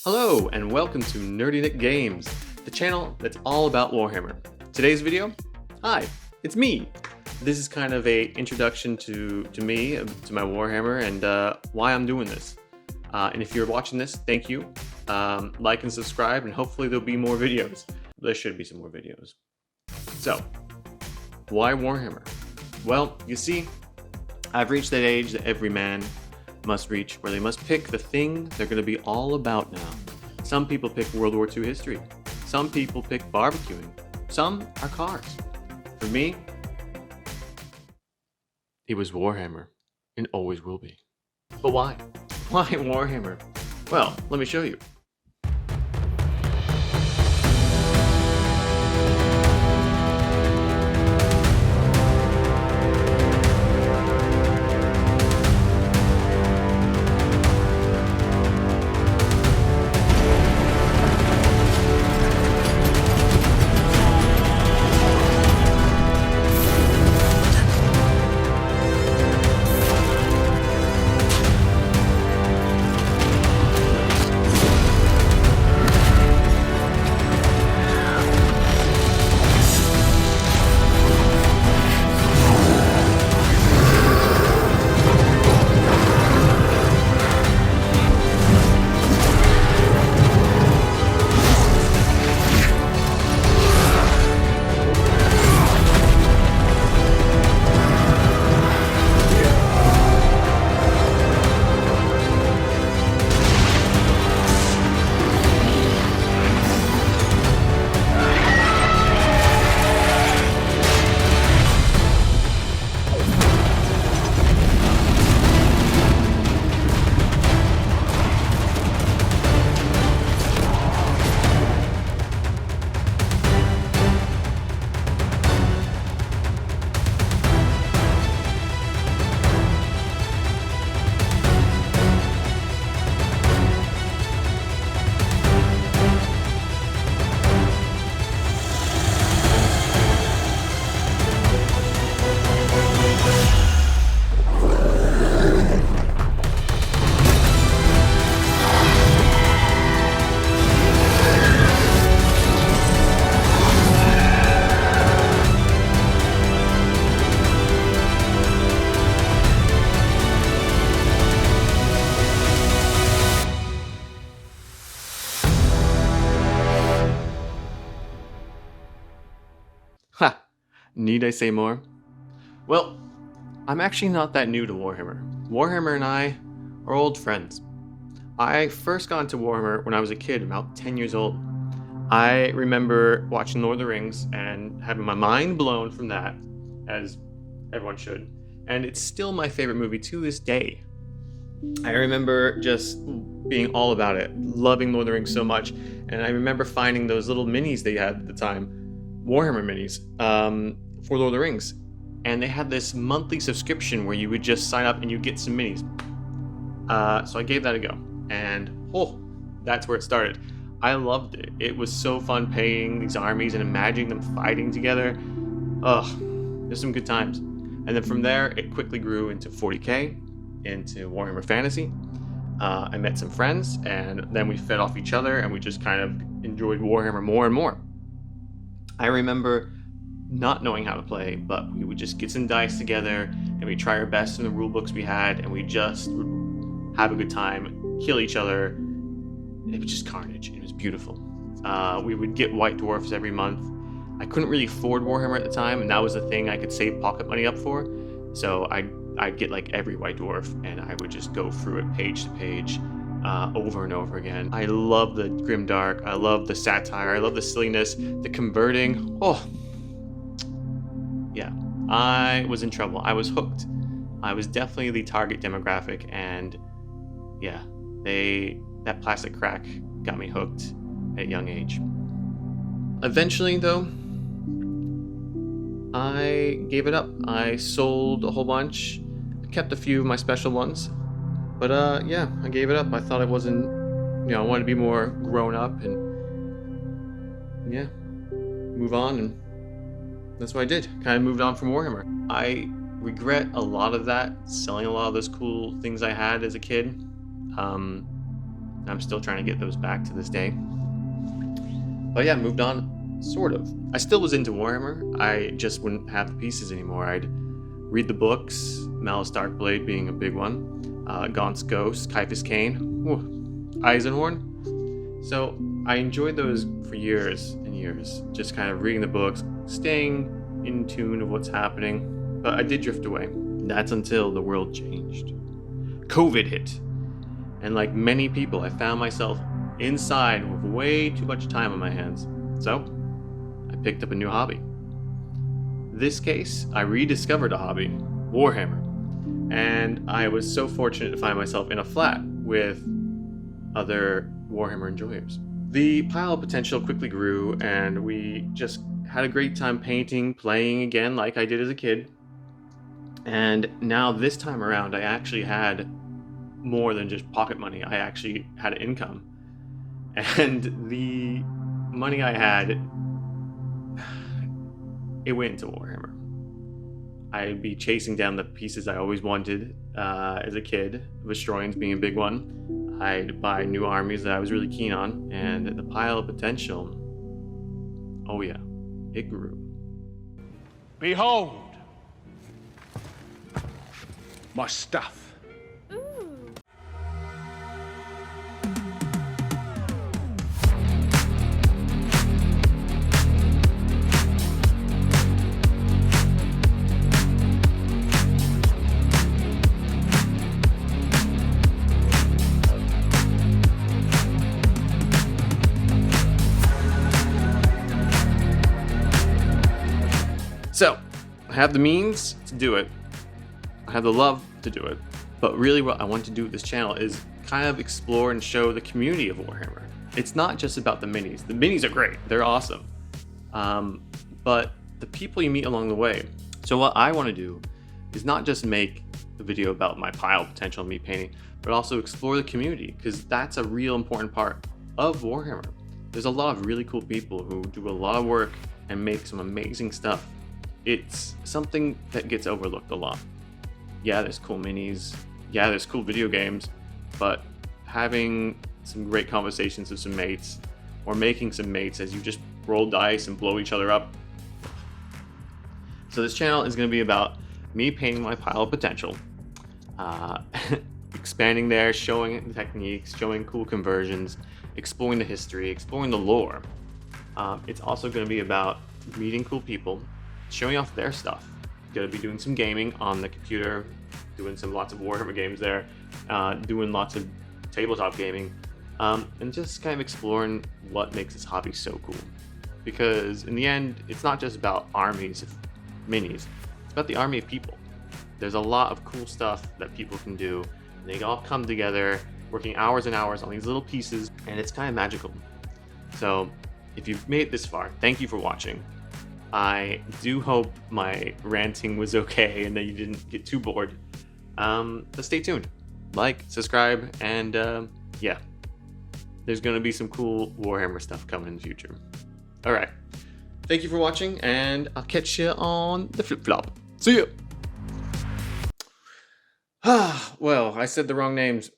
Hello and welcome to Nerdy Nick Games, the channel that's all about Warhammer. Today's video, hi, it's me. This is kind of a introduction to me, to my Warhammer, and why I'm doing this. And if you're watching this, thank you. Like and subscribe, and hopefully there'll be more videos. There should be some more videos. So, why Warhammer? Well, you see, I've reached that age that every man must reach, where they must pick the thing they're going to be all about now. Some people pick World War II history. Some people pick barbecuing. Some are cars. For me, it was Warhammer, and always will be. But why? Why Warhammer? Well, let me show you. Ha! Need I say more? Well, I'm actually not that new to Warhammer. Warhammer and I are old friends. I first got into Warhammer when I was a kid, about 10 years old. I remember watching Lord of the Rings and having my mind blown from that, as everyone should. And it's still my favorite movie to this day. I remember just being all about it, loving Lord of the Rings so much. And I remember finding those little minis they had at the time, Warhammer minis, for Lord of the Rings. And they had this monthly subscription where you would just sign up and you get some minis. So I gave that a go. And that's where it started. I loved it. It was so fun paying these armies and imagining them fighting together. There's some good times. And then from there, it quickly grew into 40K, into Warhammer Fantasy. I met some friends, and then we fed off each other, and we just kind of enjoyed Warhammer more and more. I remember not knowing how to play, but we would just get some dice together and we'd try our best in the rule books we had, and we just would have a good time, kill each other. It was just carnage. It was beautiful. We would get White Dwarfs every month. I couldn't really afford Warhammer at the time, and that was the thing I could save pocket money up for. So I'd get like every White Dwarf, and I would just go through it page to page. Over and over again. I love the grimdark, I love the satire, I love the silliness, the converting. Yeah, I was in trouble. I was hooked. I was definitely the target demographic, and yeah, that plastic crack got me hooked at a young age. Eventually, though, I gave it up. I sold a whole bunch, kept a few of my special ones. But yeah, I gave it up. I thought I wasn't, I wanted to be more grown up and yeah, move on, and that's what I did. Kind of moved on from Warhammer. I regret a lot of that, selling a lot of those cool things I had as a kid. I'm still trying to get those back to this day. But yeah, moved on, sort of. I still was into Warhammer. I just wouldn't have the pieces anymore. I'd read the books, Malice Darkblade being a big one, Gaunt's Ghost, Kaifus Kane, Eisenhorn. So I enjoyed those for years and years, just kind of reading the books, staying in tune of what's happening. But I did drift away. That's until the world changed. COVID hit. And like many people, I found myself inside with way too much time on my hands. So I picked up a new hobby. This case, I rediscovered a hobby, Warhammer. And I was so fortunate to find myself in a flat with other Warhammer enjoyers. The pile of potential quickly grew, and we just had a great time painting, playing again like I did as a kid. And now this time around, I actually had more than just pocket money. I actually had an income. And the money I had, it went into Warhammer. I'd be chasing down the pieces I always wanted as a kid, Vestroians being a big one. I'd buy new armies that I was really keen on, and the pile of potential, oh yeah, it grew. Behold, my stuff. So, I have the means to do it. I have the love to do it. But really what I want to do with this channel is kind of explore and show the community of Warhammer. It's not just about the minis. The minis are great. They're awesome. But the people you meet along the way. So what I want to do is not just make a video about my pile of potential and me painting, but also explore the community, because that's a real important part of Warhammer. There's a lot of really cool people who do a lot of work and make some amazing stuff. It's something that gets overlooked a lot. Yeah, there's cool minis. Yeah, there's cool video games, but having some great conversations with some mates, or making some mates as you just roll dice and blow each other up. So this channel is going to be about me painting my pile of potential, expanding there, showing the techniques, showing cool conversions, exploring the history, exploring the lore. It's also going to be about meeting cool people, showing off their stuff. Gonna be doing some gaming on the computer, doing lots of Warhammer games there, doing lots of tabletop gaming, and just kind of exploring what makes this hobby so cool. Because in the end, it's not just about armies of minis, it's about the army of people. There's a lot of cool stuff that people can do, and they all come together, working hours and hours on these little pieces, and it's kind of magical. So if you've made it this far, thank you for watching. I do hope my ranting was okay and that you didn't get too bored. But stay tuned. Like, subscribe, and yeah. There's going to be some cool Warhammer stuff coming in the future. Alright. Thank you for watching, and I'll catch you on the flip-flop. See ya! Well, I said the wrong names.